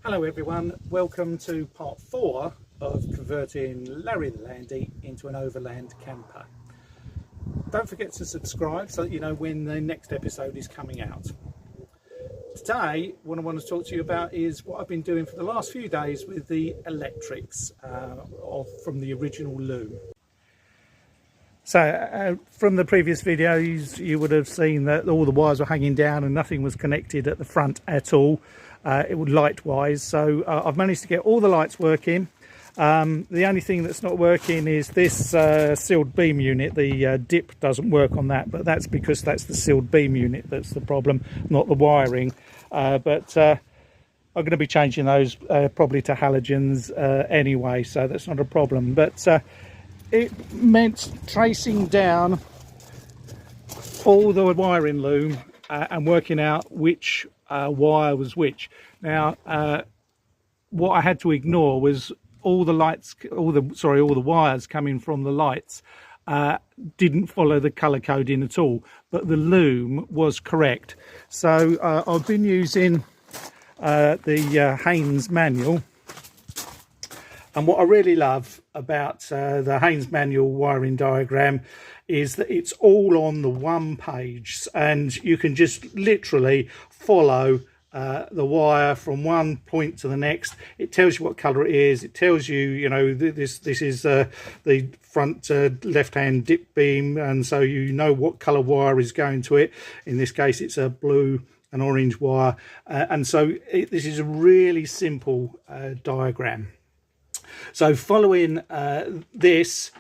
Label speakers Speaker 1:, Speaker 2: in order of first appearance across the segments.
Speaker 1: Hello everyone, welcome to part 4 of converting Larry the Landy into an Overland camper. Don't forget to subscribe so that you know when the next episode is coming out. Today what I want to talk to you about is what I've been doing for the last few days with the electrics from the original loom. So from the previous videos you would have seen that all the wires were hanging down and nothing was connected at the front at all. It would light wise, so I've managed to get all the lights working. The only thing that's not working is this sealed beam unit. The dip doesn't work on that, but that's because that's the sealed beam unit that's the problem, not the wiring. But I'm going to be changing those probably to halogens anyway, so that's not a problem. But it meant tracing down all the wiring loom and working out which wire was which. Now what I had to ignore was all the wires coming from the lights didn't follow the color coding at all, but the loom was correct. So I've been using the Haynes manual, and what I really love about the Haynes manual wiring diagram is that it's all on the one page, and you can just literally follow the wire from one point to the next. It tells you what color it is. It tells you, you know, this is the front left-hand dip beam, and so you know what color wire is going to it. In this case, it's a blue and orange wire, and so this is a really simple diagram. So following this,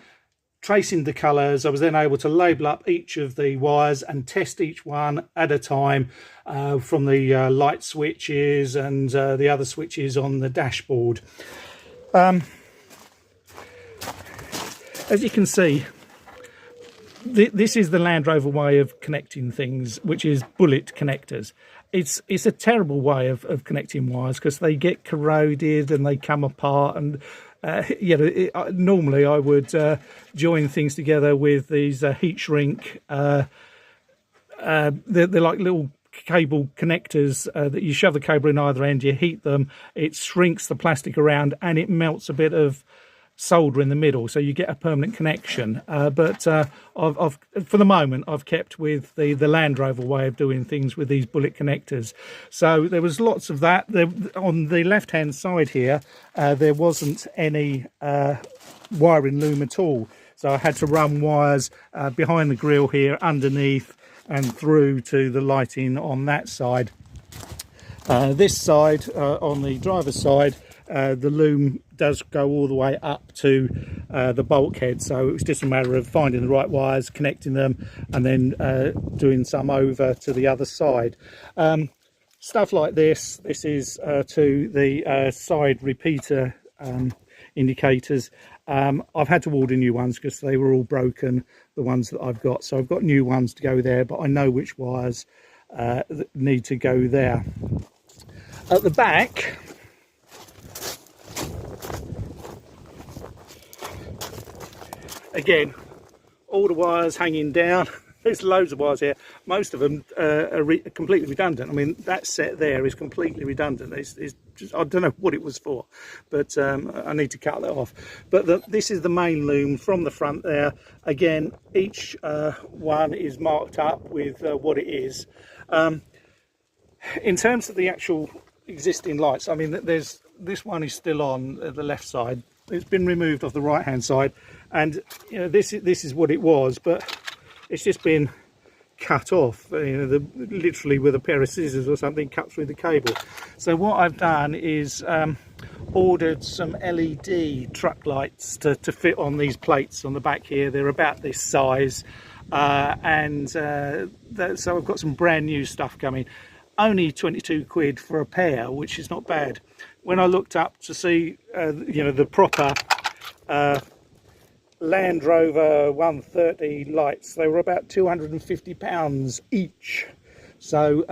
Speaker 1: tracing the colours, I was then able to label up each of the wires and test each one at a time from the light switches and the other switches on the dashboard. As you can see, this is the Land Rover way of connecting things, which is bullet connectors. It's a terrible way of connecting wires because they get corroded and they come apart, and you know, normally I would join things together with these heat shrink. They're like little cable connectors that you shove the cable in either end, you heat them, it shrinks the plastic around and it melts a bit of solder in the middle, so you get a permanent connection. But I've for the moment I've kept with the Land Rover way of doing things with these bullet connectors. So there was lots of that. On the left hand side here there wasn't any wiring loom at all, so I had to run wires behind the grille here, underneath and through to the lighting on that side. This side, on the driver's side, the loom does go all the way up to the bulkhead, so it was just a matter of finding the right wires, connecting them, and then doing some over to the other side. Stuff like this is to the side repeater indicators. I've had to order new ones because they were all broken, the ones that I've got, so I've got new ones to go there, but I know which wires need to go there. At the back, again, all the wires hanging down. There's loads of wires here. Most of them are completely redundant. I mean, that set there is completely redundant. It's just, I don't know what it was for, but I need to cut that off. But this is the main loom from the front there. Again, each one is marked up with what it is. In terms of the actual existing lights, I mean, this one is still on the left side. It's been removed off the right hand side, and you know, this is what it was, but it's just been cut off, you know, literally with a pair of scissors or something, cut through the cable. So what I've done is ordered some LED truck lights to fit on these plates on the back here. They're about this size, so I've got some brand new stuff coming. Only 22 quid for a pair, which is not bad. When I looked up to see you know, the proper Land Rover 130 lights, they were about £250 each. So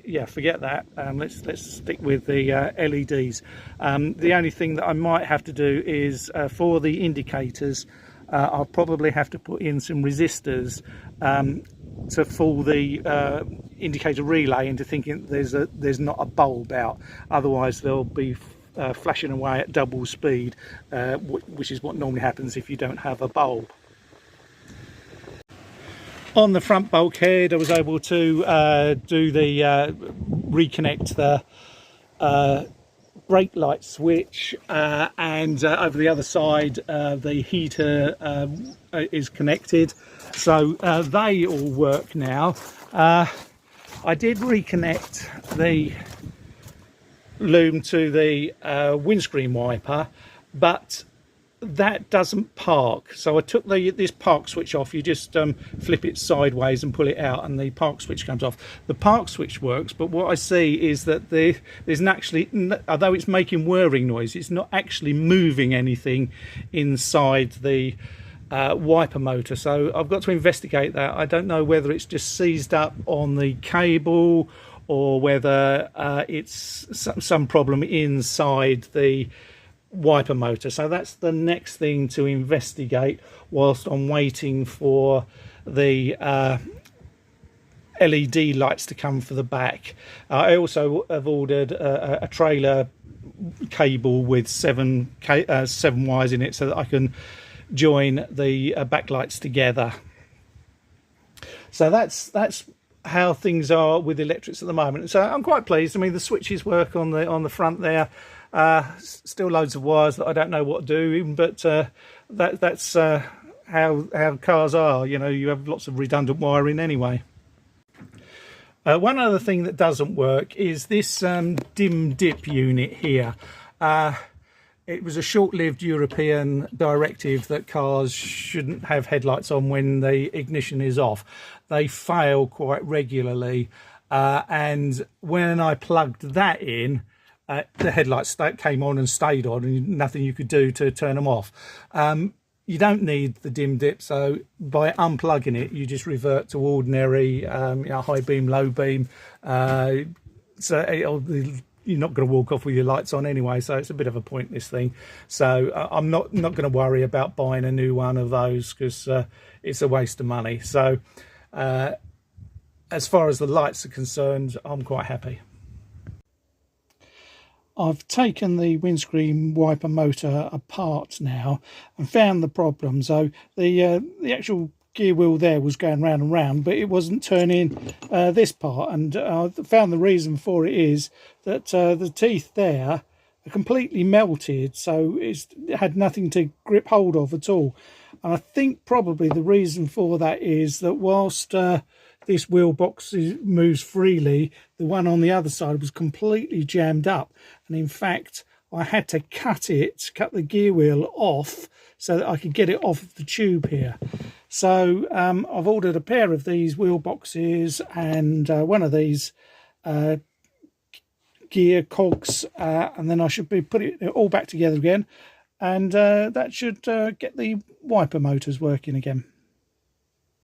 Speaker 1: yeah, forget that. Let's stick with the LEDs. The only thing that I might have to do is for the indicators, I'll probably have to put in some resistors to fool the indicator relay into thinking there's not a bulb out. Otherwise they'll be flashing away at double speed, which is what normally happens if you don't have a bulb. On the front bulkhead I was able to reconnect the brake light switch, and over the other side the heater is connected, so they all work now. I did reconnect the loom to the windscreen wiper, but that doesn't park. So I took this park switch off. You just flip it sideways and pull it out and the park switch comes off. The park switch works, but what I see is that there's actually, although it's making whirring noise, it's not actually moving anything inside the wiper motor. So I've got to investigate that. I don't know whether it's just seized up on the cable or whether it's some problem inside the wiper motor. So that's the next thing to investigate whilst I'm waiting for the LED lights to come for the back. I also have ordered a trailer cable with seven wires in it so that I can join the backlights together. So that's how things are with electrics at the moment. So I'm quite pleased. I mean, the switches work on the front there. Still loads of wires that I don't know what to do, but that's how cars are. You know, you have lots of redundant wiring anyway. One other thing that doesn't work is this dim dip unit here. It was a short-lived European directive that cars shouldn't have headlights on when the ignition is off. They fail quite regularly, and when I plugged that in, the headlights came on and stayed on, and nothing you could do to turn them off. You don't need the dim dip, so by unplugging it, you just revert to ordinary high beam, low beam. So you're not going to walk off with your lights on anyway, so it's a bit of a pointless thing. So I'm not going to worry about buying a new one of those, because it's a waste of money. So as far as the lights are concerned, I'm quite happy. I've taken the windscreen wiper motor apart now and found the problem. So the actual gear wheel there was going round and round, but it wasn't turning this part, and I found the reason for it is that the teeth there are completely melted, so it had nothing to grip hold of at all. And I think probably the reason for that is that whilst this wheel box moves freely, the one on the other side was completely jammed up, and in fact I had to cut the gear wheel off so that I could get it off of the tube here. So I've ordered a pair of these wheel boxes and one of these gear cogs, and then I should be putting it all back together again, and that should get the wiper motors working again.